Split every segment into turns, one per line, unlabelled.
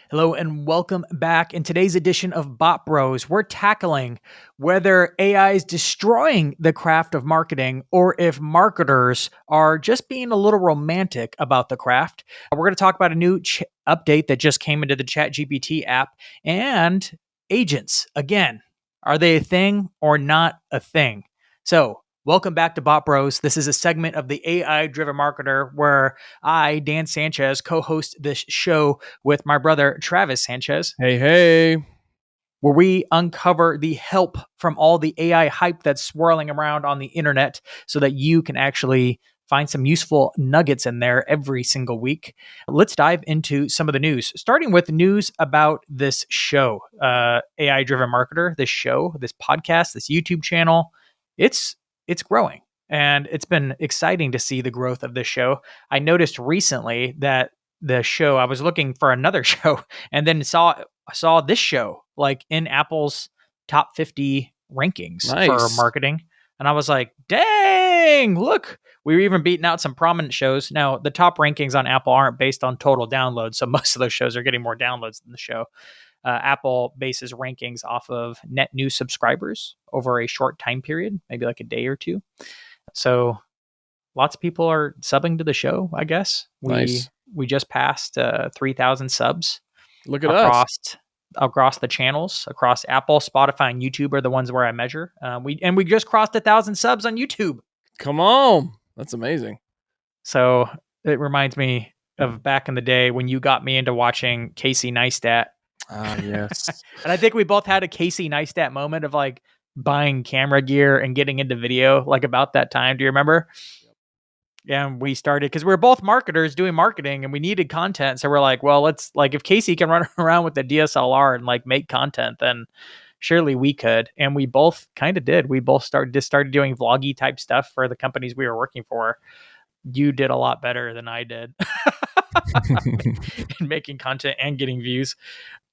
Hello and welcome back. In today's edition of Bot Bros, we're tackling whether AI is destroying the craft of marketing or if marketers are just being a little romantic about the craft. We're going to talk about a new update that just came into the ChatGPT app and agents. Again, are they a thing or not a thing? So, welcome back to Bot Bros. This is a segment of the AI Driven Marketer where I, Dan Sanchez, co-host this show with my brother Travis Sanchez,
Hey.
where we uncover the help from all the AI hype that's swirling around on the internet so that you can actually find some useful nuggets in there every single week. Let's dive into some of the news, starting with news about this show, AI Driven Marketer, this show, this podcast, this YouTube channel. It's growing. And it's been exciting to see the growth of this show. I noticed recently that the show, I was looking for another show and then saw this show like in Apple's top 50 rankings for marketing. And I was like, dang, look, we were even beating out some prominent shows. Now, the top rankings on Apple aren't based on total downloads. So most of those shows are getting more downloads than the show. Apple bases rankings off of net new subscribers over a short time period, maybe like a day or two. So lots of people are subbing to the show, I guess. We just passed 3,000 subs.
Look at us.
Across the channels, across Apple, Spotify, and YouTube are the ones where I measure. We just crossed 1,000 subs on YouTube.
Come on. That's amazing.
So it reminds me of back in the day when you got me into watching Casey Neistat.
Yes.
And I think we both had a Casey Neistat moment of like buying camera gear and getting into video like about that time. Do you remember? Yeah, and we started because we were both marketers doing marketing and we needed content. So we're like, well, let's like if Casey can run around with the DSLR and like make content, then surely we could. And we both kind of did. We both started doing vloggy type stuff for the companies we were working for. You did a lot better than I did in making content and getting views.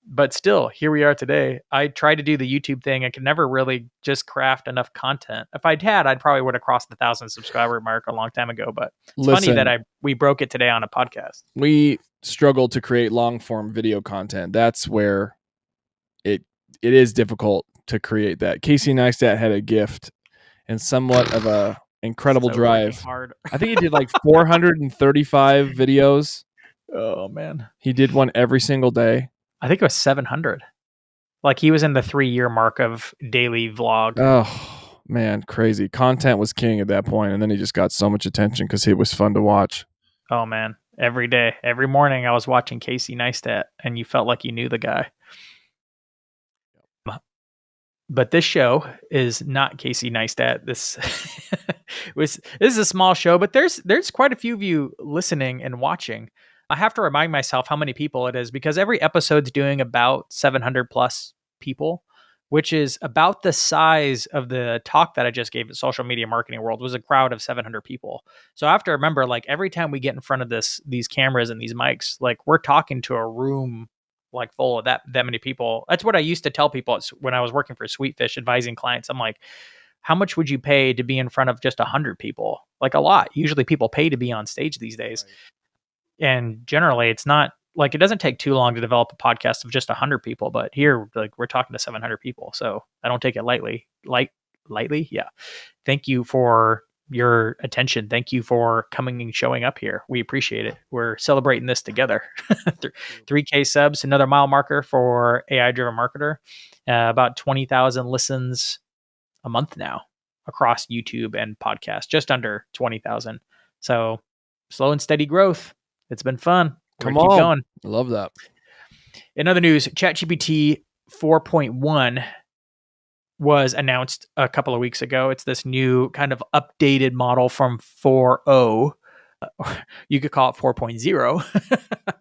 But still, here we are today. I tried to do the YouTube thing. I could never really just craft enough content. If I'd had, I'd probably would have crossed the 1,000 subscriber mark a long time ago. But it's funny that we broke it today on a podcast.
We struggled to create long form video content. That's where it is difficult to create that. Casey Neistat had a gift and somewhat of a incredible drive.
Hard.
I think he did like 435 videos.
Oh man,
he did one every single day.
I think it was 700. Like he was in the 3-year mark of daily vlog.
Oh man, crazy. Content was king at that point, and then he just got so much attention because it was fun to watch.
Oh man, every day, every morning I was watching Casey Neistat, and you felt like you knew the guy. But this show is not Casey Neistat. This is a small show, but there's quite a few of you listening and watching. I have to remind myself how many people it is because every episode's doing about 700 plus people, which is about the size of the talk that I just gave at Social Media Marketing World. Was a crowd of 700 people. So I have to remember, like every time we get in front of these cameras and these mics, like we're talking to a room like full of that many people. That's what I used to tell people when I was working for Sweetfish advising clients. I'm like, how much would you pay to be in front of just 100 people? Like a lot. Usually people pay to be on stage these days. Right. And generally it's not like, it doesn't take too long to develop a podcast of just 100 people, but here, like we're talking to 700 people. So I don't take it lightly. Lightly. Yeah. Thank you for your attention. Thank you for coming and showing up here. We appreciate it. We're celebrating this together. 3K subs, another mile marker for AI Driven Marketer. About 20,000 listens a month now across YouTube and podcast, just under 20,000. So slow and steady growth. It's been fun.
Come on. Keep going. I love that.
In other news, ChatGPT 4.1 was announced a couple of weeks ago. It's this new kind of updated model from 4.0. You could call it 4.0.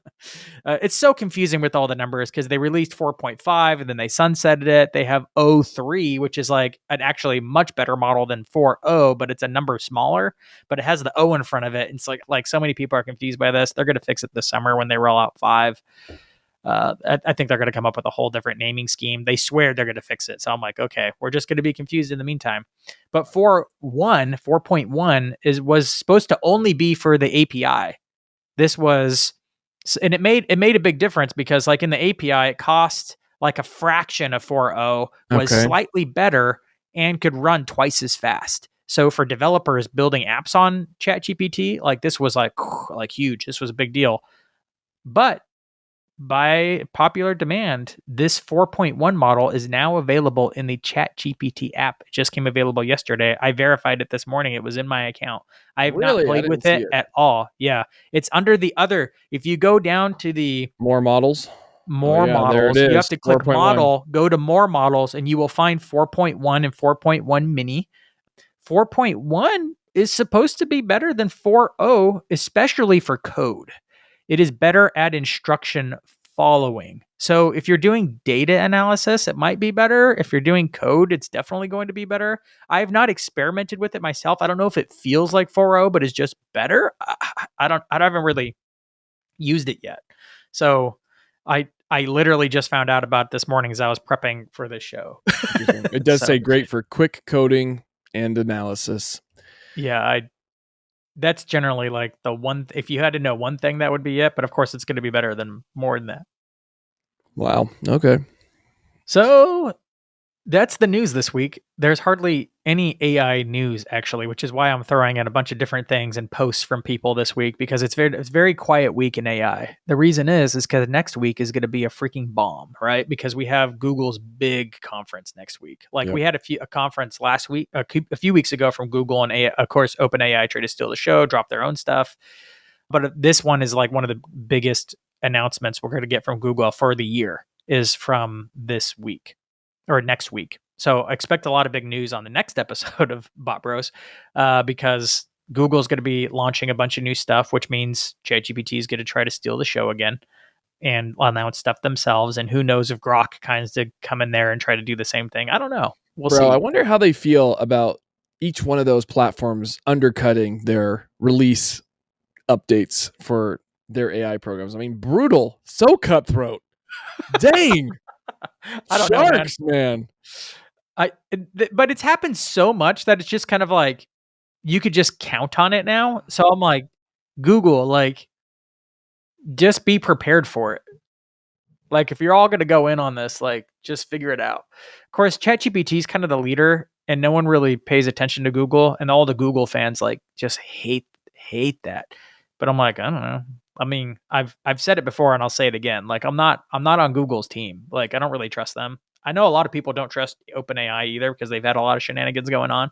It's so confusing with all the numbers because they released 4.5 and then they sunsetted it. They have 0.3, which is like an actually much better model than 4.0, but it's a number smaller, but it has the O in front of it. It's like so many people are confused by this. They're going to fix it this summer when they roll out 5. I think they're going to come up with a whole different naming scheme. They swear they're going to fix it. So I'm like, okay, we're just going to be confused in the meantime. But 4.1 was supposed to only be for the API. This was And it made a big difference because like in the API, it cost like a fraction of 4.0, was
Okay.
slightly better, and could run twice as fast. So for developers building apps on ChatGPT, like this was like huge. This was a big deal. But by popular demand, this 4.1 model is now available in the ChatGPT app. It just came available yesterday. I verified it this morning. It was in my account. I have not
Really? I
played
didn't
with
see
it
it.
at all. Yeah, it's under the other. If you go down to the
More models. Oh
more
yeah, there it
models, you have
is.
to click
4.1.
model, go to more models, and you will find 4.1 and 4.1 mini. 4.1 is supposed to be better than 4.0, especially for code. It is better at instruction following. So if you're doing data analysis, it might be better. If you're doing code, it's definitely going to be better. I have not experimented with it myself. I don't know if it feels like 4.0, but it's just better. I haven't really used it yet. So I literally just found out about it this morning as I was prepping for this show.
Interesting. It does
So
say great for quick coding and analysis.
yeah, that's generally like the one. If you had to know one thing, that would be it. But of course, it's going to be better than more than that.
Wow. Okay.
So that's the news this week. There's hardly any AI news actually, which is why I'm throwing in a bunch of different things and posts from people this week because it's very quiet week in AI. The reason is because next week is going to be a freaking bomb, right? Because we have Google's big conference next week. Like
Yep.
we had a conference last week, a few weeks ago from Google, and of course OpenAI tried to steal the show, drop their own stuff. But this one is like one of the biggest announcements we're going to get from Google for the year is from this week or next week. So expect a lot of big news on the next episode of Bot Bros because Google's going to be launching a bunch of new stuff, which means ChatGPT is going to try to steal the show again and announce stuff themselves. And who knows if Grok kinds to come in there and try to do the same thing. I don't know. We'll
Bro, I
see.
wonder how they feel about each one of those platforms undercutting their release updates for their AI programs. I mean, brutal, so cutthroat. Dang,
I don't know, man.
sharks, man.
But it's happened so much that it's just kind of like you could just count on it now. So I'm like, Google, like, just be prepared for it. Like, if you're all going to go in on this, like, just figure it out. Of course, ChatGPT is kind of the leader, and no one really pays attention to Google, and all the Google fans like just hate that. But I'm like, I don't know. I mean, I've said it before, and I'll say it again. Like, I'm not on Google's team. Like, I don't really trust them. I know a lot of people don't trust OpenAI either because they've had a lot of shenanigans going on.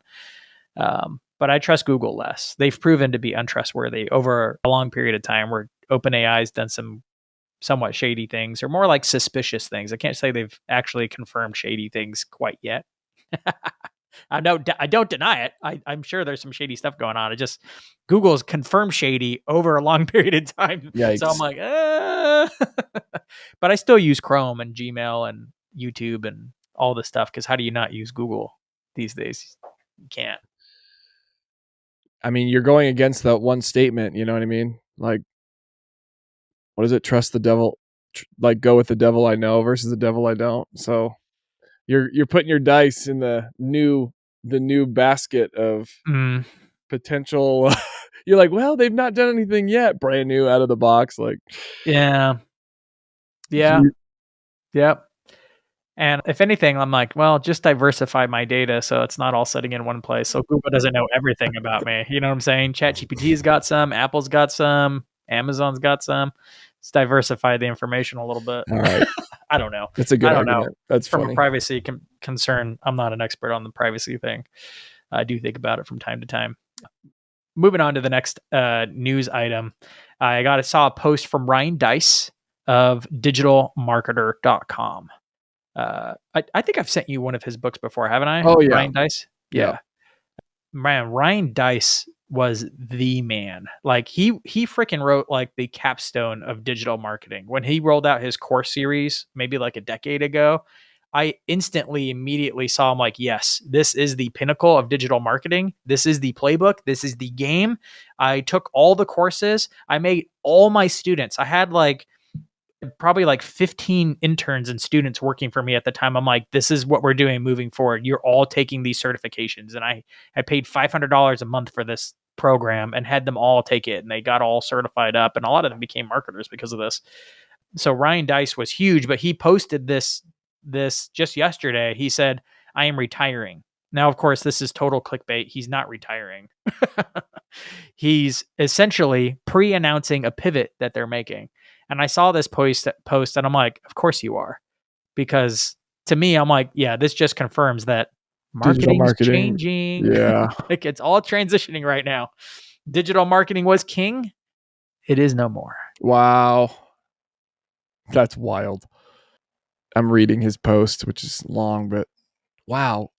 But I trust Google less. They've proven to be untrustworthy over a long period of time where OpenAI has done some somewhat shady things or more like suspicious things. I can't say they've actually confirmed shady things quite yet. I don't deny it. I'm sure there's some shady stuff going on. It just Google's confirmed shady over a long period of time. So I'm
Yikes.
like, but I still use Chrome and Gmail and YouTube and all this stuff because how do you not use Google these days? You can't.
I mean, you're going against that one statement. You know what I mean? Like, what is it? Trust the devil. Like, go with the devil I know versus the devil I don't. So you're putting your dice in the new basket of
Mm,
potential. You're like, well, they've not done anything yet. Brand new out of the box. Like,
yeah. Yeah.
you-
Yep. And if anything, I'm like, well, just diversify my data so it's not all sitting in one place. So Google doesn't know everything about me. You know what I'm saying? ChatGPT's got some, Apple's got some, Amazon's got some. Let's diversify the information a little bit.
all right.
I don't know.
That's a good
I don't know.
argument. That's
From a
funny.
privacy concern, I'm not an expert on the privacy thing. I do think about it from time to time. Moving on to the next news item, saw a post from Ryan Deiss of digitalmarketer.com. I think I've sent you one of his books before, haven't I?
Oh yeah.
Ryan Deiss?
Yeah.
Yeah. Man, Ryan Deiss was the man. Like he freaking wrote like the capstone of digital marketing. When he rolled out his course series, maybe like a decade ago, I instantly immediately saw him like, yes, this is the pinnacle of digital marketing. This is the playbook. This is the game. I took all the courses. I made all my students. I had like probably like 15 interns and students working for me at the time. I'm like, this is what we're doing moving forward. You're all taking these certifications. And I paid $500 a month for this program and had them all take it, and they got all certified up, and a lot of them became marketers because of this. So Ryan Deiss was huge, but he posted this just yesterday. He said, "I am retiring." Now, of course, this is total clickbait. He's not retiring. He's essentially pre-announcing a pivot that they're making. And I saw this post and I'm like, of course you are. Because to me, I'm like, yeah, this just confirms that
Digital
marketing's
marketing.
changing.
Yeah.
Like it's all transitioning right now. Digital marketing was king. It is no more.
Wow. That's wild. I'm reading his post, which is long, but wow.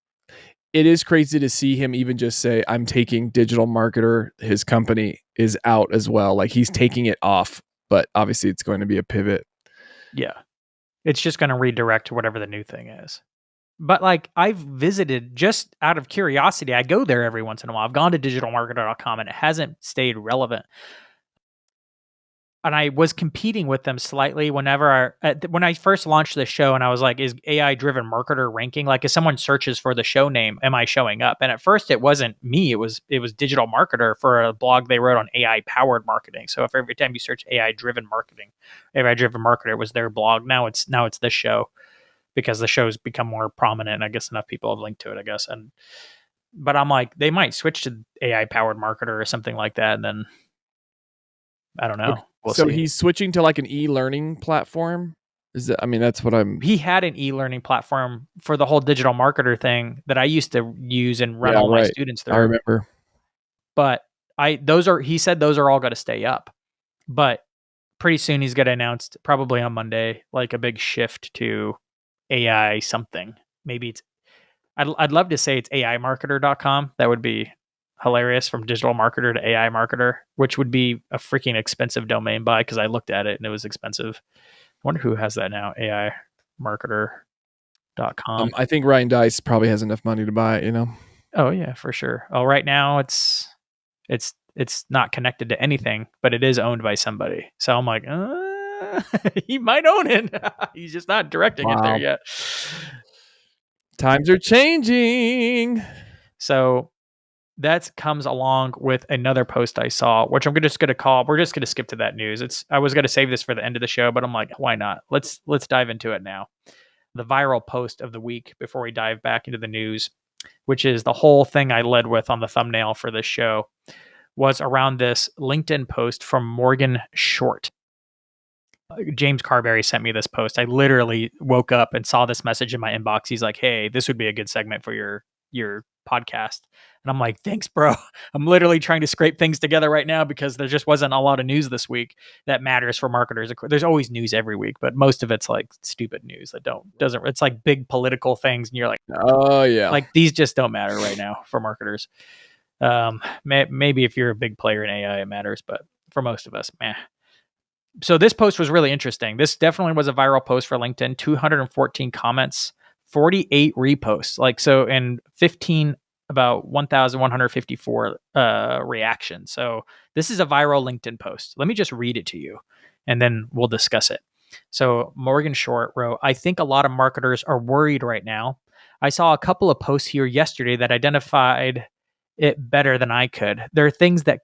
It is crazy to see him even just say, I'm taking digital marketer. His company is out as well. Like he's taking it off, but obviously it's going to be a pivot.
Yeah. It's just going to redirect to whatever the new thing is. But like I've visited just out of curiosity. I go there every once in a while. I've gone to digitalmarketer.com and it hasn't stayed relevant. And I was competing with them slightly when I first launched the show, and I was like, is AI driven marketer ranking? Like if someone searches for the show name, am I showing up? And at first it wasn't me, it was digital marketer for a blog they wrote on AI powered marketing. So if every time you search AI driven marketer was their blog. Now it's this show because the show's become more prominent, and I guess enough people have linked to it, I guess. And but I'm like, they might switch to AI powered marketer or something like that, and then I don't know.
Okay.
We'll
So
see.
he's switching to like an e-learning platform. Is that, I mean, that's what I'm.
He had an e-learning platform for the whole digital marketer thing that I used to use and run
Yeah,
all my
right.
students
I
through.
remember.
But he said those are all going to stay up. But pretty soon he's going to announce, probably on Monday, like a big shift to AI something. Maybe I'd love to say it's aimarketer.com. That would be hilarious, from digital marketer to AI marketer, which would be a freaking expensive domain buy because I looked at it and it was expensive. I wonder who has that now. aimarketer.com.
I think Ryan Deiss probably has enough money to buy it, you know?
Oh yeah, for sure. Oh, right now it's not connected to anything, but it is owned by somebody. So I'm like, he might own it. He's just not directing it there
Wow.
yet.
Times are changing.
So that comes along with another post I saw, which we're just gonna skip to that news. I was gonna save this for the end of the show, but I'm like, why not? Let's dive into it now. The viral post of the week before we dive back into the news, which is the whole thing I led with on the thumbnail for this show, was around this LinkedIn post from Morgan Short. James Carberry sent me this post. I literally woke up and saw this message in my inbox. He's like, "Hey, this would be a good segment for your podcast." And I'm like, "Thanks, bro." I'm literally trying to scrape things together right now because there just wasn't a lot of news this week that matters for marketers. There's always news every week, but most of it's like stupid news that doesn't. It's like big political things, and you're
Oh, yeah.
like these just don't matter right now for marketers. Maybe if you're a big player in AI, it matters, but for most of us, meh. So this post was really interesting. This definitely was a viral post for LinkedIn. 214 comments, 48 reposts. Like so, and 15 about 1,154 reactions. So this is a viral LinkedIn post. Let me just read it to you, and then we'll discuss it. So Morgan Short wrote, "I think a lot of marketers are worried right now. I saw a couple of posts here yesterday that identified it better than I could. There are things that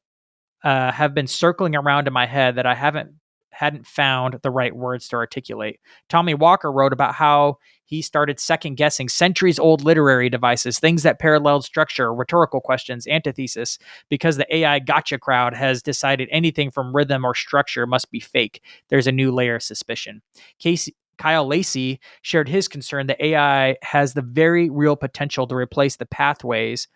have been circling around in my head that I hadn't found the right words to articulate. Tommy Walker wrote about how he started second guessing centuries old literary devices, things that paralleled structure, rhetorical questions, antithesis, because the AI gotcha crowd has decided anything from rhythm or structure must be fake. There's a new layer of suspicion. Kyle Lacey shared his concern that AI has the very real potential to replace the pathways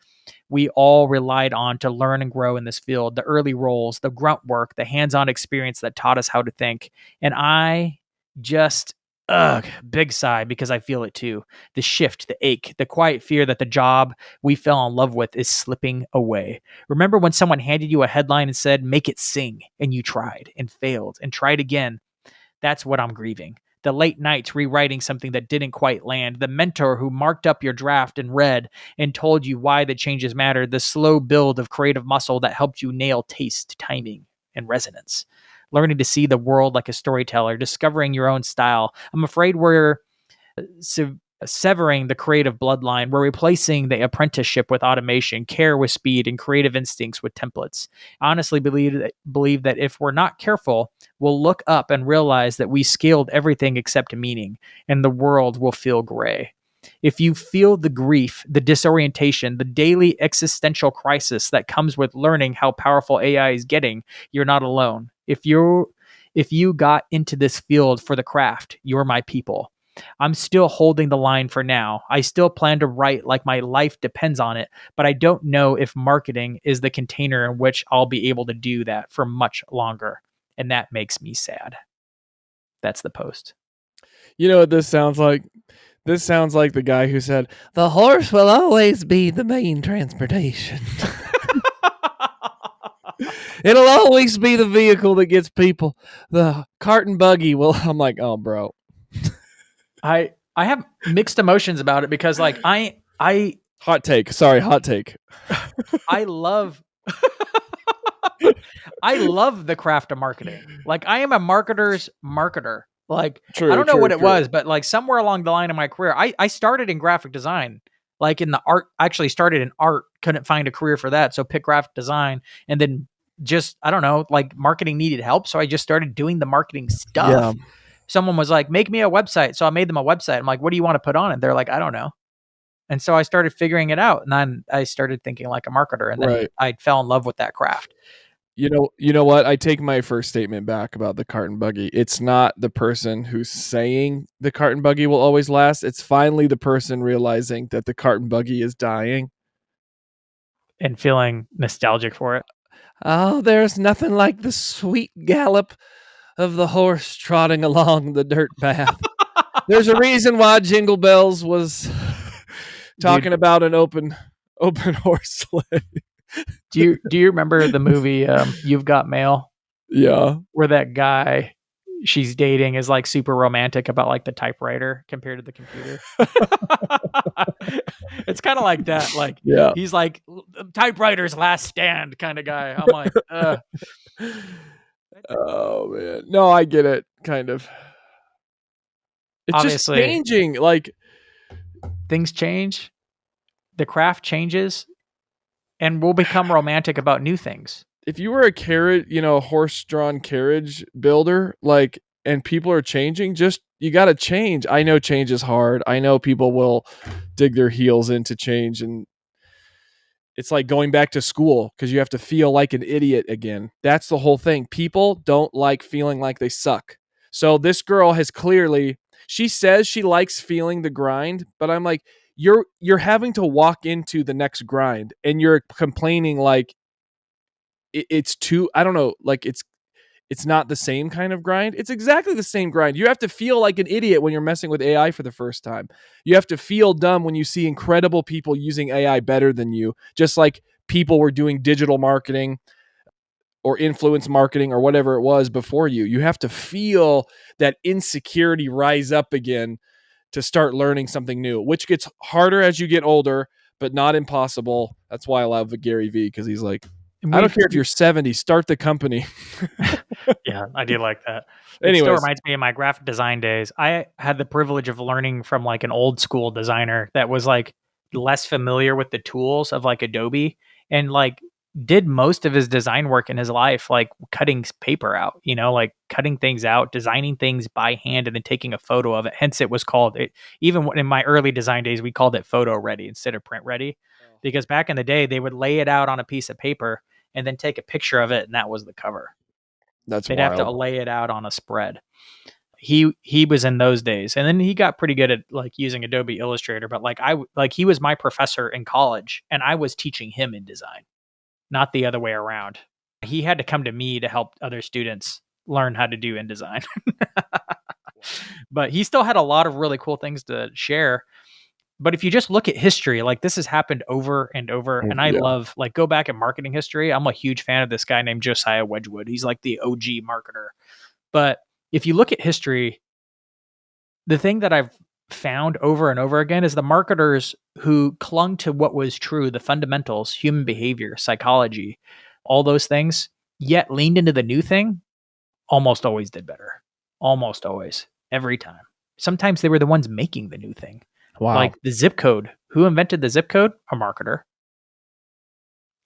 we all relied on to learn and grow in this field, the early roles, the grunt work, the hands-on experience that taught us how to think. And I just big sigh because I feel it too. The shift, the ache, the quiet fear that the job we fell in love with is slipping away. Remember when someone handed you a headline and said, make it sing, and you tried and failed and tried again? That's what I'm grieving. The late nights rewriting something that didn't quite land, the mentor who marked up your draft and read and told you why the changes mattered, the slow build of creative muscle that helped you nail taste, timing, and resonance. Learning to see the world like a storyteller, discovering your own style. I'm afraid we're severing the creative bloodline. We're replacing the apprenticeship with automation, care with speed, and creative instincts with templates. I honestly believe that if we're not careful, we'll look up and realize that we scaled everything except meaning, and the world will feel gray. If you feel the grief, the disorientation, the daily existential crisis that comes with learning how powerful AI is getting, you're not alone. If you got into this field for the craft, you're my people. I'm still holding the line for now. I still plan to write like my life depends on it, but I don't know if marketing is the container in which I'll be able to do that for much longer. And that makes me sad. That's the post.
You know what this sounds like? This sounds like the guy who said, "The horse will always be the main transportation. It'll always be the vehicle that gets people. The cart and buggy will." I'm like, "Oh, bro."
I have mixed emotions about it because like I
Hot take. Sorry, hot take.
I love I love the craft of marketing. Like I am a marketer's marketer. Like I
True,
don't know what
true,
it
true.
was, but like somewhere along the line of my career, I started in graphic design. Like in the art, I actually started in art, couldn't find a career for that. So pick graphic design and then just, I don't know, like marketing needed help. So I just started doing the marketing
Yeah,
stuff. Someone was like, make me a website. So I made them a website. I'm like, what do you want to put on it? They're like, I don't know. And so I started figuring it out. And then I started thinking like a marketer. And then
right.
I fell in love with that craft.
You know what? I take my first statement back about the cart and buggy. It's not the person who's saying the cart and buggy will always last. It's finally the person realizing that the cart and buggy is dying.
And feeling nostalgic for it.
Oh, there's nothing like the sweet gallop of the horse trotting along the dirt path. There's a reason why Jingle Bells was
Dude,
talking about an open horse sleigh.
do you remember the movie You've Got Mail,
Yeah.
where that guy she's dating is like super romantic about like the typewriter compared to the computer? It's kind of like that. Like
Yeah.
he's like typewriter's last stand kind of guy. I'm like,
Oh man. No, I get it kind of. It's just
obviously
changing. Like
things change, the craft changes, and we'll become romantic about new things.
if you were a carriage, horse-drawn carriage builder, like and people are changing, just you got to change. I know change is hard. I know people will dig their heels into change, and it's like going back to school because you have to feel like an idiot again. That's the whole thing. People don't like feeling like they suck. So this girl has clearly, she says she likes feeling the grind, but I'm like, you're having to walk into the next grind and you're complaining like it's too, I don't know, like it's not the same kind of grind. It's exactly the same grind. You have to feel like an idiot when you're messing with AI for the first time. You have to feel dumb when you see incredible people using AI better than you, just like people were doing digital marketing or influence marketing or whatever it was before you. You have to feel that insecurity rise up again to start learning something new, which gets harder as you get older, but not impossible. That's why I love Gary Vee because he's like,
And
I don't
we've
care if you're 70, start the company.
yeah, I do like that. It still
Anyways,
reminds me of my graphic design days. I had the privilege of learning from like an old school designer that was like less familiar with the tools of like Adobe and like did most of his design work in his life like cutting paper out, like cutting things out, designing things by hand and then taking a photo of it. Hence it was called it, even in my early design days we called it photo ready instead of print ready because back in the day they would lay it out on a piece of paper and then take a picture of it and that was the cover.
that's
They'd have to
wild.
lay it out on a spread. He was in those days, and then he got pretty good at like using Adobe Illustrator. But like he was my professor in college, and I was teaching him in design, not the other way around. He had to come to me to help other students learn how to do InDesign. But he still had a lot of really cool things to share. But if you just look at history, like this has happened over and over. And I
Yeah.
love like go back at marketing history. I'm a huge fan of this guy named Josiah Wedgwood. He's like the OG marketer. But if you look at history, the thing that I've found over and over again is the marketers who clung to what was true, the fundamentals, human behavior, psychology, all those things, yet leaned into the new thing, almost always did better. Almost always. Every time. Sometimes they were the ones making the new thing.
Wow.
Like the zip code. Who invented the zip code? A marketer.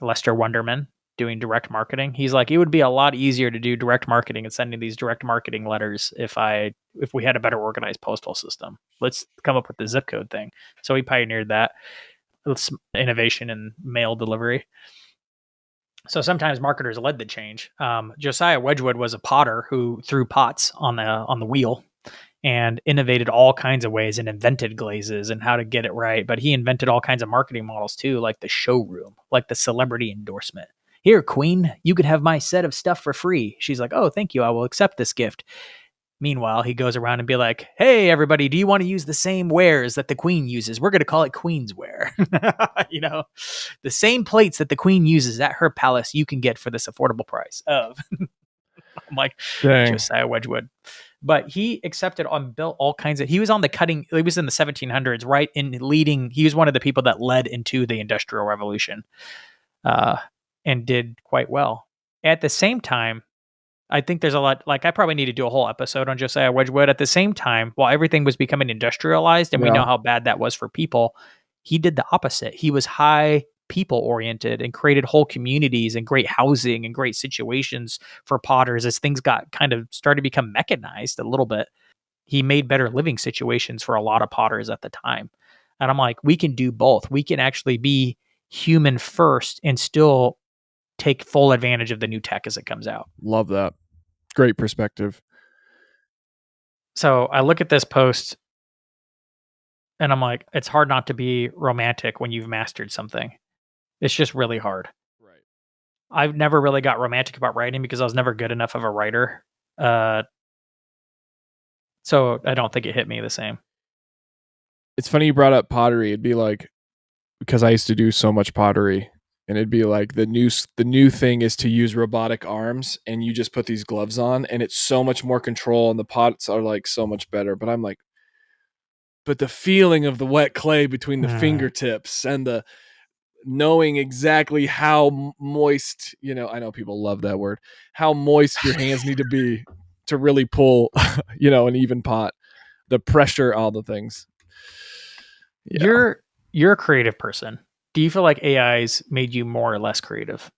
Lester Wunderman doing direct marketing. He's like, it would be a lot easier to do direct marketing and sending these direct marketing letters if we had a better organized postal system. Let's come up with the zip code thing. So he pioneered that. It's innovation in mail delivery. So sometimes marketers led the change. Josiah Wedgwood was a potter who threw pots on the wheel and innovated all kinds of ways and invented glazes and how to get it right. But he invented all kinds of marketing models too, like the showroom, like the celebrity endorsement. Here, Queen, you could have my set of stuff for free. She's like, oh, thank you. I will accept this gift. Meanwhile, he goes around and be like, hey, everybody, do you want to use the same wares that the Queen uses? We're going to call it Queen's ware. The same plates that the Queen uses at her palace, you can get for this affordable price of. I'm like,
Dang.
Josiah Wedgwood. But he accepted on built all kinds of, he was on the cutting, he was in the 1700s, right? In leading, he was one of the people that led into the Industrial Revolution uh, and did quite well. At the same time, I think there's a lot, like, I probably need to do a whole episode on Josiah Wedgwood. At the same time, while everything was becoming industrialized and we
Yeah.
know how bad that was for people, he did the opposite. He was high people oriented and created whole communities and great housing and great situations for potters as things got kind of started to become mechanized a little bit. He made better living situations for a lot of potters at the time. And I'm like, we can do both. We can actually be human first and still take full advantage of the new tech as it comes out.
Love that. Great perspective.
So I look at this post and I'm like, it's hard not to be romantic when you've mastered something. It's just really hard.
Right.
I've never really got romantic about writing because I was never good enough of a writer. Uh, so I don't think it hit me the same.
It's funny you brought up pottery. It'd be like, because I used to do so much pottery, and it'd be like the new thing is to use robotic arms, and you just put these gloves on, and it's so much more control, and the pots are like so much better. But I'm like, but the feeling of the wet clay between the
Mm.
fingertips and the knowing exactly how moist, I know people love that word, how moist your hands need to be to really pull, an even pot, the pressure, all the things. Yeah.
You're a creative person. Do you feel like AI's made you more or less creative?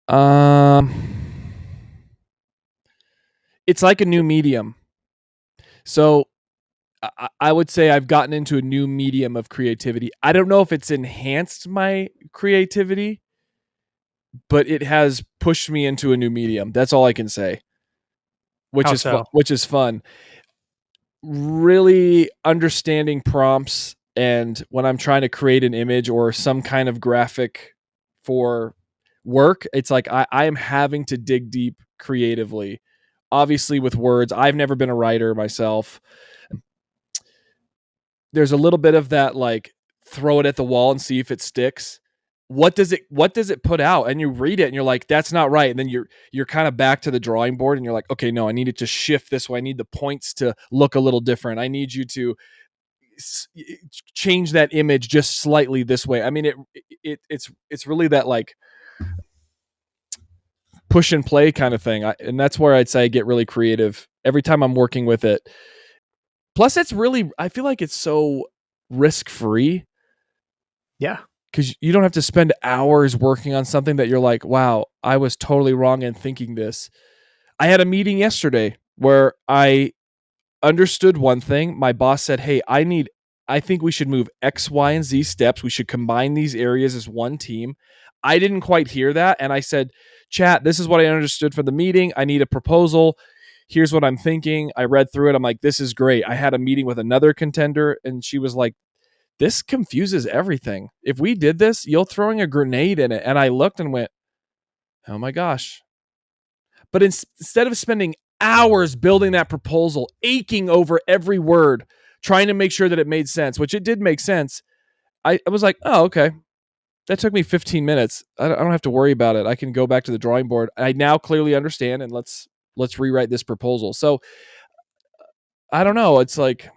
Um, it's like a new medium. So I would say I've gotten into a new medium of creativity. I don't know if it's enhanced my creativity, but it has pushed me into a new medium. That's all I can say, which
How
is
so?
which is fun. Really understanding prompts, and when I'm trying to create an image or some kind of graphic for work, it's like I am having to dig deep creatively. Obviously, with words, I've never been a writer myself. There's a little bit of that, like, throw it at the wall and see if it sticks. What does it put out? And you read it and you're like, that's not right. And then you're kind of back to the drawing board and you're like, okay, no, I need it to shift this way. I need the points to look a little different. I need you to change that image just slightly this way. I mean, it's really that, like, push and play kind of thing. And that's where I'd say I get really creative every time I'm working with it. Plus, I feel like it's so risk free
Yeah.
because you don't have to spend hours working on something that you're like, wow, I was totally wrong in thinking this. I had a meeting yesterday where I understood one thing. My boss said, hey, I think we should move X, Y, and Z steps. We should combine these areas as one team. I didn't quite hear that. And I said, chat, this is what I understood from the meeting. I need a proposal. Here's what I'm thinking. I read through it. I'm like, this is great. I had a meeting with another contender, and she was like, this confuses everything. If we did this, you're throwing a grenade in it. And I looked and went, oh my gosh. But instead of spending hours building that proposal, aching over every word, trying to make sure that it made sense, which it did make sense, I was like, oh, okay. That took me 15 minutes. I don't have to worry about it. I can go back to the drawing board. I now clearly understand, and let's rewrite this proposal. So I don't know. It's like,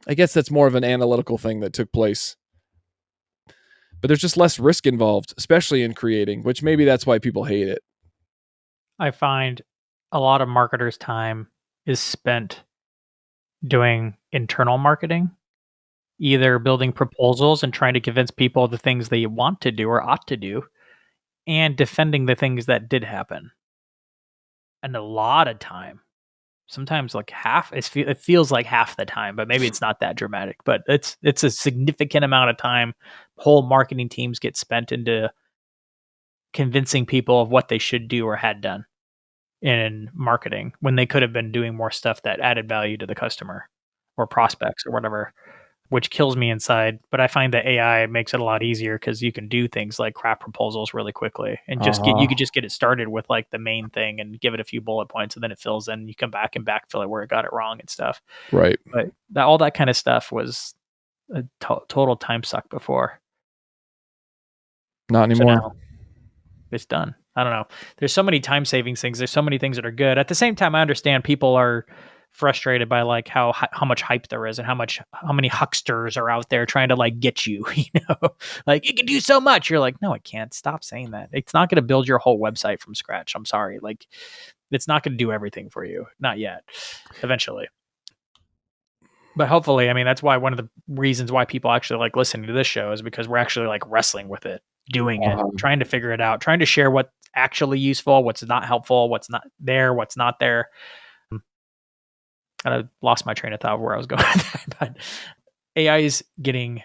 I guess that's more of an analytical thing that took place. But there's just less risk involved, especially in creating, which maybe that's why people hate it.
I find a lot of marketers' time is spent doing internal marketing either building proposals and trying to convince people of the things they want to do or ought to do, and defending the things that did happen. And a lot of time, sometimes like half, it feels like half the time, but maybe it's not that dramatic. But it's a significant amount of time whole marketing teams get spent into convincing people of what they should do or had done in marketing when they could have been doing more stuff that added value to the customer or prospects or whatever, which kills me inside. But I find that AI makes it a lot easier because you can do things like craft proposals really quickly and you could just get it started with like the main thing and give it a few bullet points, and then it fills in. You come back and backfill it where it got it wrong and stuff.
Right.
But all that kind of stuff was a total time suck before.
Not
So
anymore.
now it's done. I don't know. There's so many time saving things. There's so many things that are good. At the same time, I understand people are frustrated by like how much hype there is and how many hucksters are out there trying to like get you, like you can do so much. You're like, no, I can't. Stop saying that. It's not going to build your whole website from scratch. I'm sorry. Like it's not going to do everything for you. Not yet. Eventually. But hopefully, I mean, that's why one of the reasons why people actually like listening to this show is because we're actually like wrestling with it, doing it, trying to figure it out, trying to share what's actually useful, what's not helpful, what's not there, what's not there. And I lost my train of thought where I was going with that, but AI is getting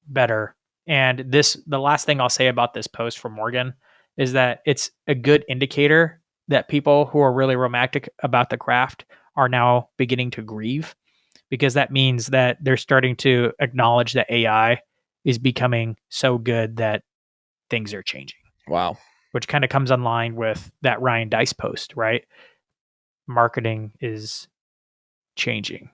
better. And the last thing I'll say about this post from Morgan is that it's a good indicator that people who are really romantic about the craft are now beginning to grieve, because that means that they're starting to acknowledge that AI is becoming so good that things are changing.
Wow.
Which kind of comes online with that Ryan Deiss post, right? Marketing is changing.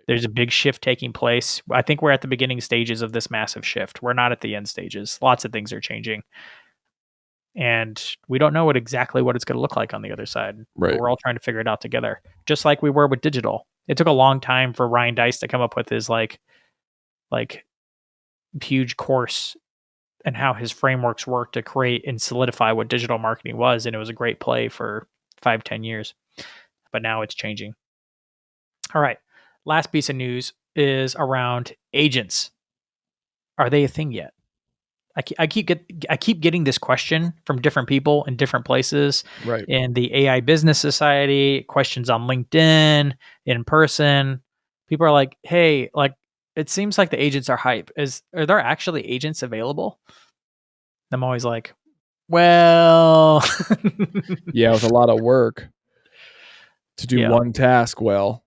There's a big shift taking place. I think we're at the beginning stages of this massive shift. We're not at the end stages. Lots of things are changing. And we don't know exactly what it's going to look like on the other side.
Right.
But we're all trying to figure it out together, just like we were with digital. It took a long time for Ryan Deiss to come up with his like huge course and how his frameworks work to create and solidify what digital marketing was. And it was a great play for 5-10 years. But now it's changing. All right. Last piece of news is around agents. Are they a thing yet? I keep getting this question from different people in different places,
Right.
in the AI Business Society, questions on LinkedIn, in person. People are like, "Hey, like it seems like the agents are hype. Are there actually agents available?" I'm always like, "Well,
Yeah, with a lot of work to do
yeah."
one task well.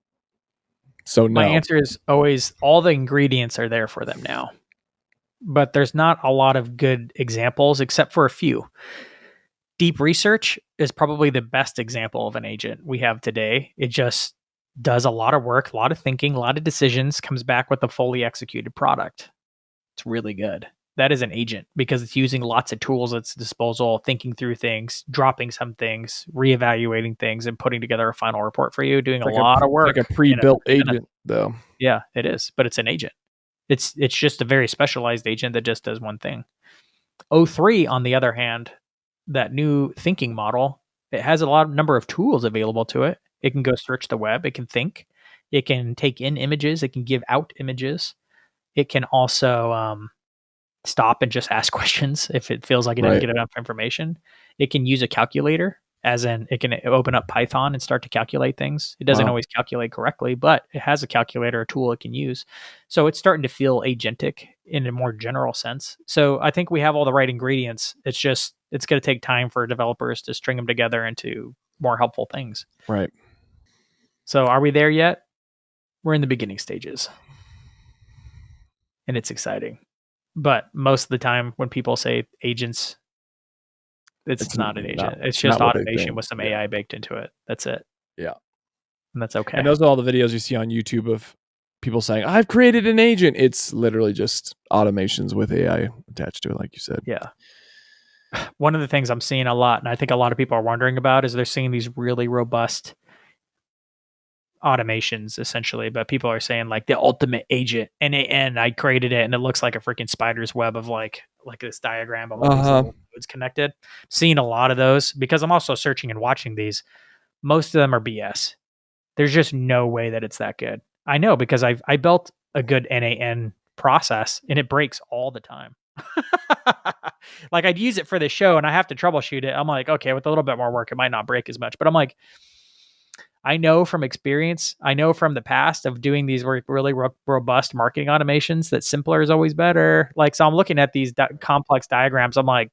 So
My
no.
answer is always all the ingredients are there for them now. But there's not a lot of good examples except for a few. Deep research is probably the best example of an agent we have today. It just does a lot of work, a lot of thinking, a lot of decisions, comes back with a fully executed product. It's really good. That is an agent because it's using lots of tools at its disposal, thinking through things, dropping some things, reevaluating things, and putting together a final report for you, doing a lot of
It's like
work
a
in a
pre-built
few minutes.
agent though.
Yeah, it is, but it's an agent. It's just a very specialized agent that just does one thing. O3, on the other hand, that new thinking model, it has a lot of number of tools available to it. It can go search the web, it can think, it can take in images, it can give out images. It can also stop and just ask questions if it feels like it didn't
Right.
get enough information. It can use a calculator, as in it can open up Python and start to calculate things. It doesn't
Wow.
always calculate correctly, but it has a calculator, a tool it can use. So it's starting to feel agentic in a more general sense. So I think we have all the right ingredients. It's going to take time for developers to string them together into more helpful things.
Right.
So are we there yet? We're in the beginning stages. And it's exciting. But most of the time when people say agents, it's not an agent. It's just
not what they
automation
think.
with some
Yeah.
AI baked into it. That's it.
Yeah.
And that's okay.
And those are all the videos you see on YouTube of people saying, I've created an agent. It's literally just automations with AI attached to it, like you said.
Yeah. One of the things I'm seeing a lot, and I think a lot of people are wondering about, is they're seeing these really robust automations essentially, but people are saying like the ultimate agent, NAN, I created it and it looks like a freaking spider's web of like this diagram of all these
Uh-huh.
little nodes connected. Seeing a lot of those because I'm also searching and watching these. Most of them are BS. There's just no way that it's that good. I know because I built a good NAN process, and it breaks all the time. Like I'd use it for the show and I have to troubleshoot it. I'm like, okay, with a little bit more work, it might not break as much. But I'm like, I know from experience, I know from the past of doing these really robust marketing automations that simpler is always better. Like, so I'm looking at these complex diagrams. I'm like,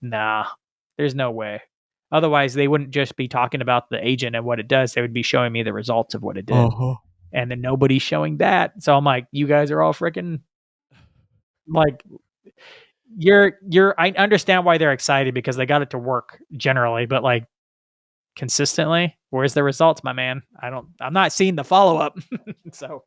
nah, there's no way. Otherwise, they wouldn't just be talking about the agent and what it does. They would be showing me the results of what it did.
Uh-huh.
And then nobody's showing that. So I'm like, you guys are all freaking like, I understand why they're excited because they got it to work generally, but like consistently, where's the results, my man? I'm not seeing the follow-up. So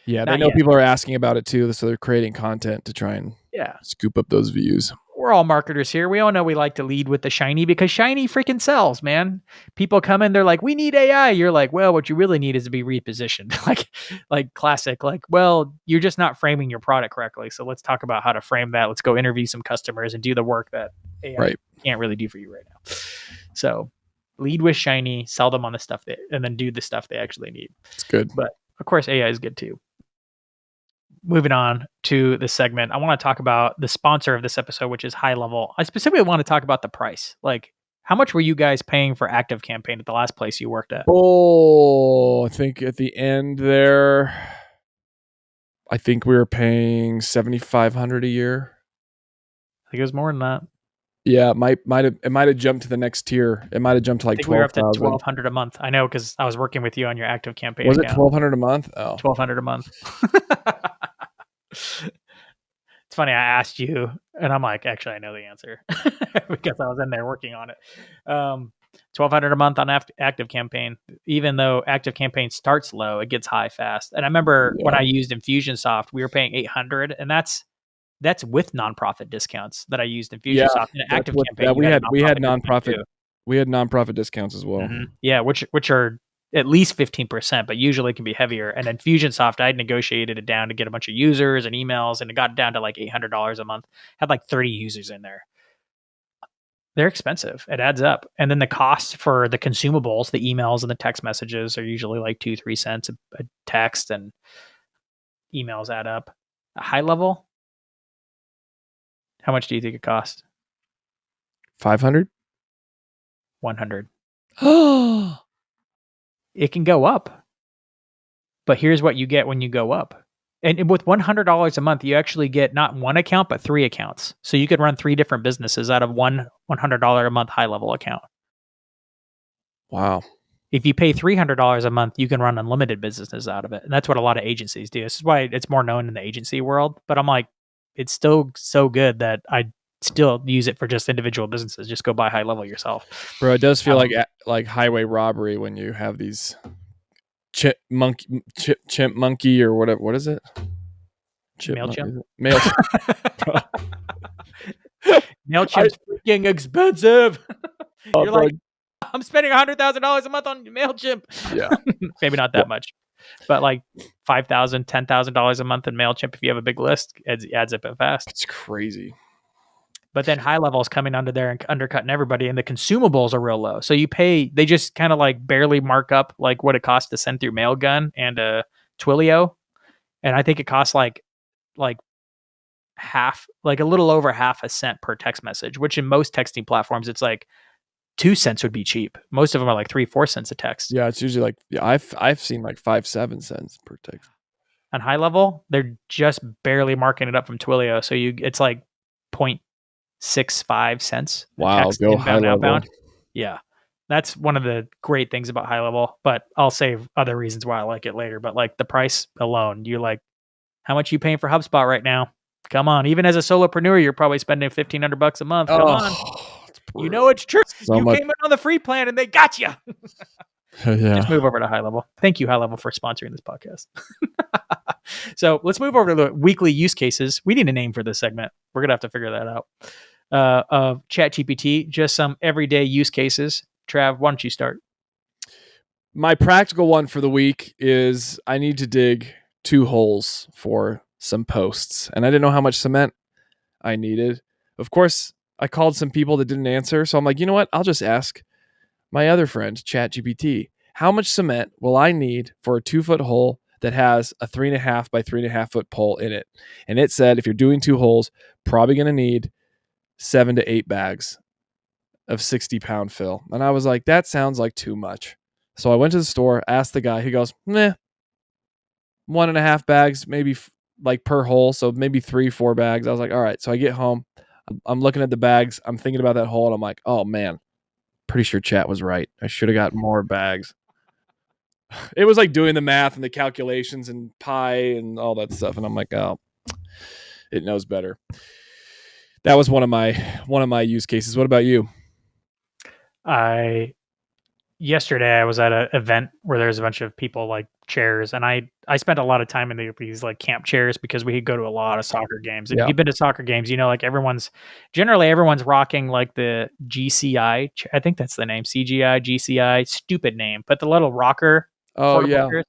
Yeah, they
not
know
yet.
people are asking about it too, so they're creating content to try and
Yeah.
scoop up those views.
We're all marketers here. We all know we like to lead with the shiny because shiny freaking sells, man. People come in, they're like, we need AI. You're like, well, what you really need is to be repositioned. like classic, like, well, you're just not framing your product correctly. So let's talk about how to frame that. Let's go interview some customers and do the work that AI
Right.
can't really do for you right now. So lead with shiny, sell them on the stuff and then do the stuff they actually need.
It's good.
But of course, AI is good too. Moving on to the segment, I want to talk about the sponsor of this episode, which is HighLevel. I specifically want to talk about the price. Like, how much were you guys paying for Active Campaign at the last place you worked at?
Oh, I think at the end there, I think we were paying $7,500 a year.
I think it was more than that.
Yeah, it might have jumped to the next tier. It might have jumped to like
I think we were up to
12,000.
1,200 a month. I know because I was working with you on your Active Campaign.
Was it
account.
1,200 a month? Oh,
1,200 a month. It's funny. I asked you, and I'm like, actually, I know the answer because I was in there working on it. 1,200 a month on Active Campaign. Even though Active Campaign starts low, it gets high fast. And I remember when I used Infusionsoft, we were paying 800, and that's with nonprofit discounts that I used Infusionsoft. In an Active Campaign,
we had
nonprofit.
We had nonprofit discounts as well.
Mm-hmm. Yeah, which are at least 15%, but usually can be heavier. And Infusionsoft, I negotiated it down to get a bunch of users and emails, and it got down to like $800 a month. Had like 30 users in there. They're expensive. It adds up. And then the cost for the consumables, the emails and the text messages are usually like 2-3 cents a text, and emails add up. A HighLevel, how much do you think it cost?
500?
100. It can go up. But here's what you get when you go up. And with $100 a month, you actually get not one account, but 3 accounts. So you could run 3 different businesses out of one $100 a month HighLevel account.
Wow.
If you pay $300 a month, you can run unlimited businesses out of it. And that's what a lot of agencies do. This is why it's more known in the agency world. But I'm like, it's still so good that I still use it for just individual businesses. Just go buy HighLevel yourself.
Bro, it does feel like highway robbery when you have these chimp monkey or whatever. What is it?
MailChimp.
MailChimp.
MailChimp's freaking expensive. You're like, I'm spending $100,000 a month on MailChimp.
Yeah.
Maybe not that much, but like $5,000, $10,000 a month in MailChimp if you have a big list, adds up fast.
It's crazy.
But then HighLevel is coming under there and undercutting everybody, and the consumables are real low. So they just kind of like barely mark up like what it costs to send through Mailgun and Twilio, and I think it costs like half, like a little over half a cent per text message, which in most texting platforms it's like 2 cents would be cheap. Most of them are like 3-4 cents a text.
Yeah, it's usually like I've seen like 5-7 cents per text.
On HighLevel, they're just barely marking it up from Twilio, so it's like 0.65 cents.
Wow, go
inbound,
HighLevel.
outbound. Yeah, that's one of the great things about HighLevel. But I'll save other reasons why I like it later. But like the price alone, you're like, how much are you paying for HubSpot right now? Come on, even as a solopreneur, you're probably spending $1,500 a month. Come on. You know it's true.
So
you came in on the free plan and they got you.
Yeah.
Just move over to HighLevel. Thank you, HighLevel, for sponsoring this podcast. So let's move over to the weekly use cases. We need a name for this segment. We're going to have to figure that out. Of ChatGPT, just some everyday use cases. Trav, why don't you start?
My practical one for the week is I need to dig 2 holes for some posts. And I didn't know how much cement I needed. Of course, I called some people that didn't answer. So I'm like, you know what? I'll just ask my other friend, ChatGPT, how much cement will I need for a 2-foot hole that has a 3.5 by 3.5 foot pole in it. And it said, if you're doing 2 holes, probably going to need 7 to 8 bags of 60-pound fill. And I was like, that sounds like too much. So I went to the store, asked the guy. He goes, meh, 1.5 bags, maybe like per hole. So maybe 3-4 bags. I was like, all right. So I get home. I'm looking at the bags. I'm thinking about that hole. And I'm like, oh, man, pretty sure chat was right. I should have got more bags. It was like doing the math and the calculations and pi and all that stuff. And I'm like, oh, it knows better. That was one of my use cases. What about you?
Yesterday I was at an event where there's a bunch of people like chairs, and I spent a lot of time in these like camp chairs because we go to a lot of soccer games. And if
Yeah.
you've been to soccer games, you know, like everyone's rocking like the GCI. I think that's the name, CGI, GCI. Stupid name, but the little rocker
Oh
portable
yeah.
chairs.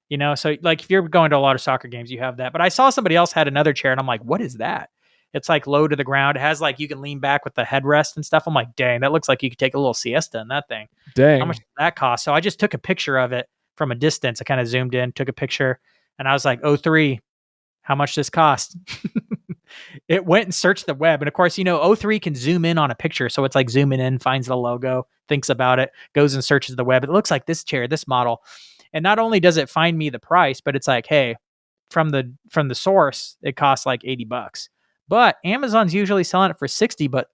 You know, so like if you're going to a lot of soccer games, you have that. But I saw somebody else had another chair, and I'm like, what is that? It's like low to the ground. It has like you can lean back with the headrest and stuff. I'm like, dang, that looks like you could take a little siesta in that thing. How much
Dang.
does that cost? So I just took a picture of it from a distance. I kind of zoomed in, took a picture, and I was like, oh, 3, how much this cost? It went and searched the web. And of course, you know, O3 can zoom in on a picture. So it's like zooming in, finds the logo, thinks about it, goes and searches the web. It looks like this chair, this model. And not only does it find me the price, but it's like, hey, from the source, it costs like $80. But Amazon's usually selling it for 60, but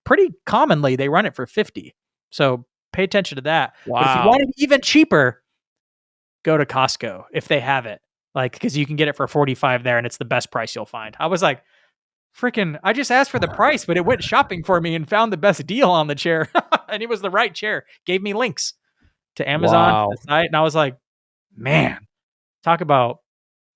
pretty commonly they run it for 50. So pay attention to that. But if you want
Wow.
it even cheaper, go to Costco if they have it. Like, because you can get it for 45 there, and it's the best price you'll find. I was like, freaking, I just asked for the price, but it went shopping for me and found the best deal on the chair. And it was the right chair. Gave me links to Amazon, to the
Wow.
site. And I was like, man, talk about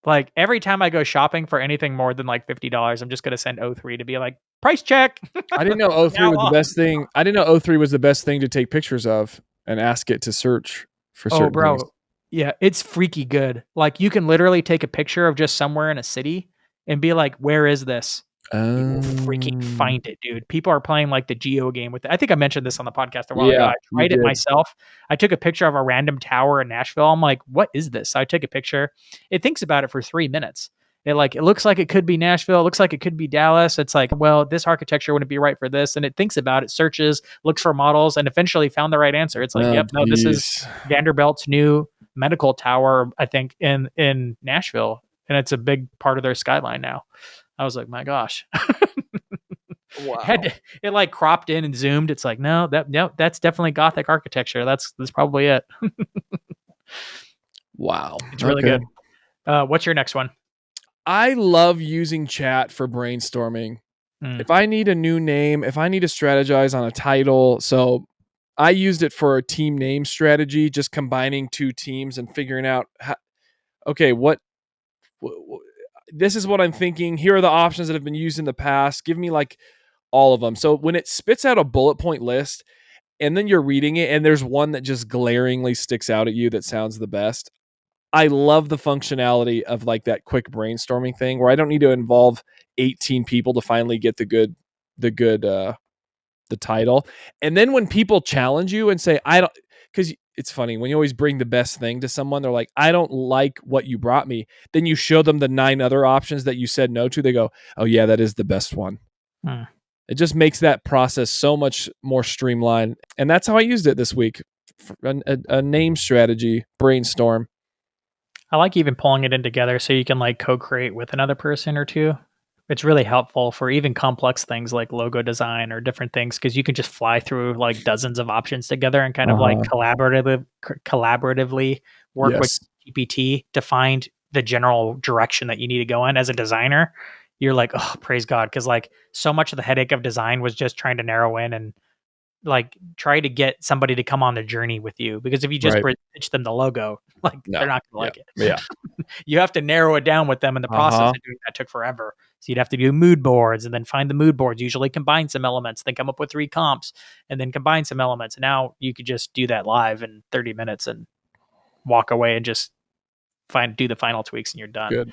like every time I go shopping for anything more than like $50, I'm just going to send O3 to be like, price check.
I didn't know
From
O3
now
was the
on.
best thing. I didn't know O3 was the best thing to take pictures of and ask it to search for
Oh,
certain things.
bro. Yeah, it's freaky good. Like you can literally take a picture of just somewhere in a city and be like, where is this? It will freaking
Um,
find it, dude. People are playing like the Geo game with it. I think I mentioned this on the podcast a while ago.
yeah,
I
you
tried it
did.
myself. I took a picture of a random tower in Nashville. I'm like, what is this? So I took a picture. It thinks about it for 3 minutes. It looks like it could be Nashville. It looks like it could be Dallas. It's like, well, this architecture wouldn't be right for this. And it thinks about it, searches, looks for models, and eventually found the right answer. It's like,
Oh,
yep, no, this is
jeez.
Vanderbilt's new medical tower, I think, in Nashville. And it's a big part of their skyline now. I was like, my gosh.
Wow.
It like cropped in and zoomed. It's like, no, that's definitely Gothic architecture. That's probably it.
Wow.
It's really
Okay.
good. What's your next one?
I love using chat for brainstorming.
Mm.
If I need a new name, if I need to strategize on a title, so I used it for a team name strategy, just combining 2 teams and figuring out how, okay, this is what I'm thinking. Here are the options that have been used in the past. Give me like all of them. So when it spits out a bullet point list and then you're reading it and there's one that just glaringly sticks out at you that sounds the best, I love the functionality of like that quick brainstorming thing where I don't need to involve 18 people to finally get the title. And then when people challenge you and say, I don't, because it's funny when you always bring the best thing to someone, they're like, I don't like what you brought me. Then you show them the 9 other options that you said no to. They go, oh, yeah, that is the best one.
Mm.
It just makes that process so much more streamlined. And that's how I used it this week. A name strategy brainstorm.
I like even pulling it in together so you can like co-create with another person or two. It's really helpful for even complex things like logo design or different things because you can just fly through like dozens of options together and kind of like
Uh-huh.
collaboratively work with
Yes.
GPT to find the general direction that you need to go in as a designer. You're like, oh, praise God, because like so much of the headache of design was just trying to narrow in and like try to get somebody to come on the journey with you. Because if you just
Right.
pitch them the logo, like
No.
they're not gonna
Yeah.
like it.
Yeah.
You have to narrow it down with them, and the process
Uh-huh.
of doing that took forever. So you'd have to do mood boards and then find the mood boards, usually combine some elements, then come up with 3 comps and then combine some elements. And now you could just do that live in 30 minutes and walk away and just do the final tweaks and you're done.
Good.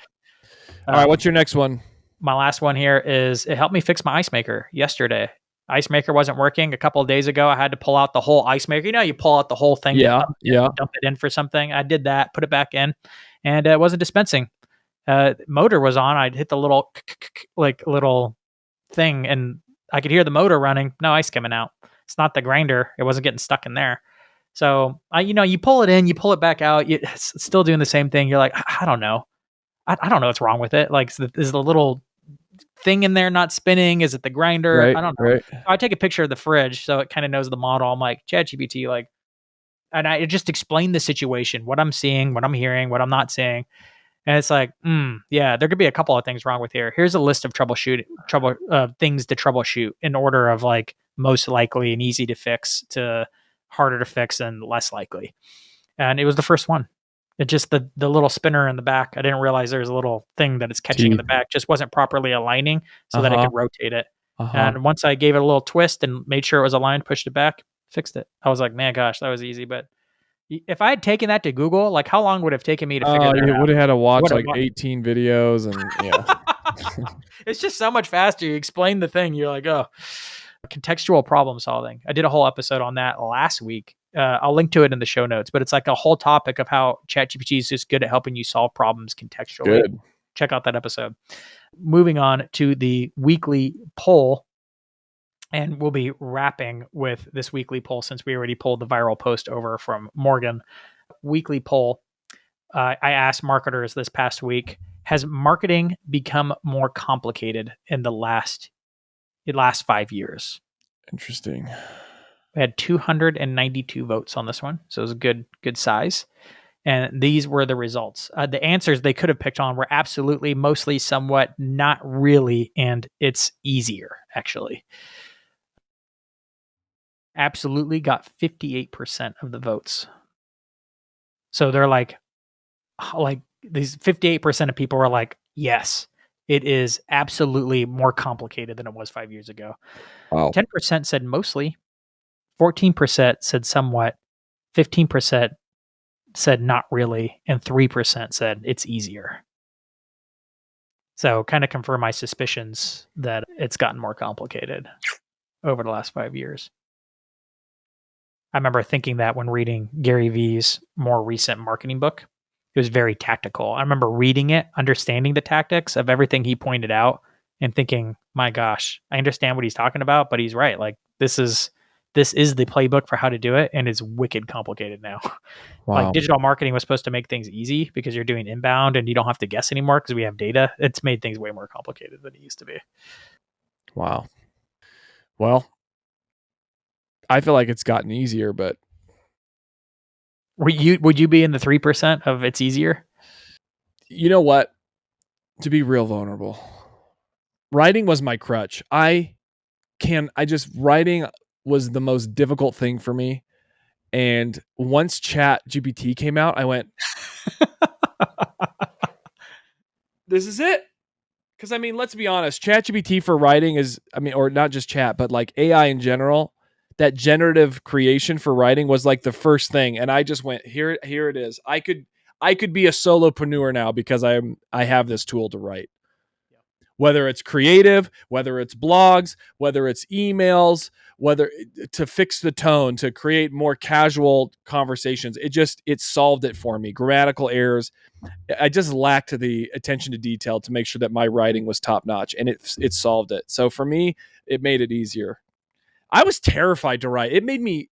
All right.
Um,
What's your next one?
my last one here is it helped me fix my ice maker yesterday. Ice maker wasn't working a couple of days ago. I had to pull out the whole ice maker. You know, you pull out the whole thing to
Yeah. Yeah.
dump it in for something. I did that, put it back in, and it wasn't dispensing. Motor was on. I'd hit the little like little thing, and I could hear the motor running. No ice coming out. It's not the grinder. It wasn't getting stuck in there. So you pull it in, you pull it back out. It's still doing the same thing. You're like, I don't know. I don't know what's wrong with it. Like, is the little thing in there not spinning? Is it the grinder?
Right.
I don't know.
Right.
I take a picture of the fridge so it kind of knows the model. I'm like, ChatGPT, like, and I just explain the situation, what I'm seeing, what I'm hearing, what I'm not seeing. And it's like, yeah, there could be a couple of things wrong with here. Here's a list of things to troubleshoot in order of like most likely and easy to fix to harder to fix and less likely. And it was the first one. It just the little spinner in the back. I didn't realize there's a little thing that it's catching in
Teeth.
the back. Just wasn't properly aligning so that it
Uh-huh.
could rotate it.
Uh-huh.
And once I gave it a little twist and made sure it was aligned, pushed it back, fixed it. I was like, man, gosh, that was easy. But if I had taken that to Google, like how long would it have taken me to figure
Oh,
that
you would have had to watch
out?
like 18 videos and yeah.
It's just so much faster. You explain the thing, you're like, oh, contextual problem solving. I did a whole episode on that last week. I'll link to it in the show notes, but it's like a whole topic of how ChatGPT is just good at helping you solve problems contextually.
Good.
Check out that episode. Moving on to the weekly poll, and we'll be wrapping with this weekly poll since we already pulled the viral post over from Morgan. Weekly poll. I asked marketers this past week, has marketing become more complicated in the last 5 years?
Interesting.
We had 292 votes on this one, so it was a good size. And these were the results. The answers they could have picked on were absolutely, mostly, somewhat, not really, and it's easier, actually. Absolutely got 58% of the votes. So they're like these 58% of people were like, yes, it is absolutely more complicated than it was 5 years ago.
Wow.
10% said mostly, 14% said somewhat, 15% said not really, and 3% said it's easier. So kind of confirm my suspicions that it's gotten more complicated over the last 5 years. I remember thinking that when reading Gary Vee's more recent marketing book. It was very tactical. I remember reading it, understanding the tactics of everything he pointed out, and thinking, my gosh, I understand what he's talking about, but he's right. Like this is the playbook for how to do it, and it's wicked complicated now. Like
Wow.
digital marketing was supposed to make things easy because you're doing inbound and you don't have to guess anymore because we have data. It's made things way more complicated than it used to be.
Wow. Well, I feel like it's gotten easier, but
Would you be in the 3% of it's easier?
you know what? To be real vulnerable, writing was my crutch. Writing was the most difficult thing for me. And once ChatGPT came out, I went, this is it. Because I mean, let's be honest, ChatGPT for writing is, I mean, or not just chat, but like AI in general, that generative creation for writing was like the first thing. And I just went, here it is. I could be a solopreneur now because I have this tool to write. Whether it's creative, whether it's blogs, whether it's emails, whether to fix the tone, to create more casual conversations, it solved it for me. Grammatical errors, I just lacked the attention to detail to make sure that my writing was top notch, and it solved it. So for me, it made it easier. I was terrified to write. It made me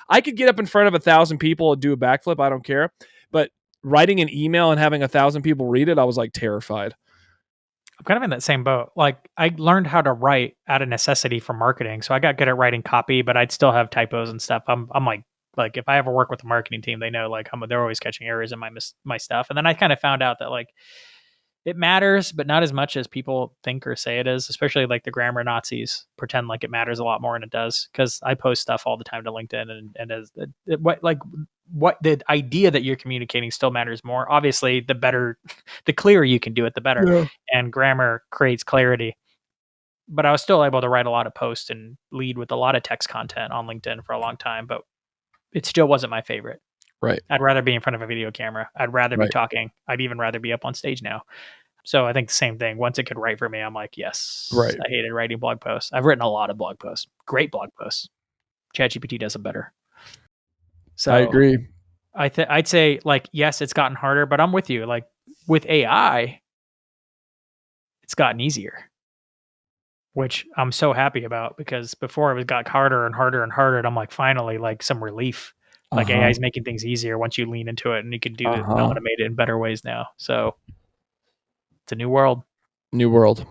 I could get up in front of 1,000 people and do a backflip. I don't care, but writing an email and having 1,000 people read it, I was like terrified.
I'm kind of in that same boat. Like I learned how to write out of necessity for marketing. So I got good at writing copy, but I'd still have typos and stuff. I'm like if I ever work with a marketing team, they know like they're always catching errors in my stuff. And then I kind of found out that like it matters, but not as much as people think or say it is, especially like the grammar Nazis pretend like it matters a lot more than it does. Cause I post stuff all the time to LinkedIn and as what the idea that you're communicating still matters more. Obviously, the better, the clearer you can do it, the better.
Yeah.
And grammar creates clarity. But I was still able to write a lot of posts and lead with a lot of text content on LinkedIn for a long time, but it still wasn't my favorite.
Right.
I'd rather be in front of a video camera. I'd rather be
Right.
talking. I'd even rather be up on stage now. So I think the same thing. Once it could write for me, I'm like, yes.
Right.
I hated writing blog posts. I've written a lot of blog posts. Great blog posts. ChatGPT does them better. So
I agree.
I'd say, like, yes, it's gotten harder, but I'm with you. Like, with AI, it's gotten easier, which I'm so happy about, because before it got harder and harder and harder, and I'm like, finally, like, some relief. Like, AI
Uh-huh.
is making things easier once you lean into it, and you can do it,
Uh-huh.
automate it in better ways now. So it's a new world.
New world.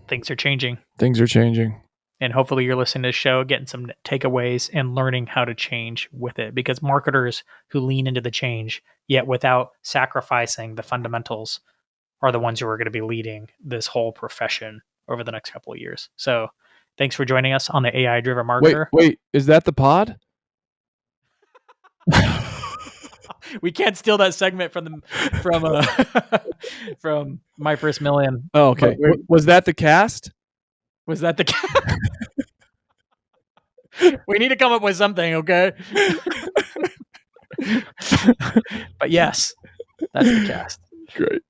Things are changing.
Things are changing.
And hopefully you're listening to this show, getting some takeaways and learning how to change with it, because marketers who lean into the change, yet without sacrificing the fundamentals, are the ones who are going to be leading this whole profession over the next couple of years. So thanks for joining us on the AI driven
Wait,
marketer.
wait, is that the pod?
We can't steal that segment from from My First Million,
Oh,
but
okay. Was that the cast?
was that the we need to come up with something, okay? But yes, that's the cast.
Great.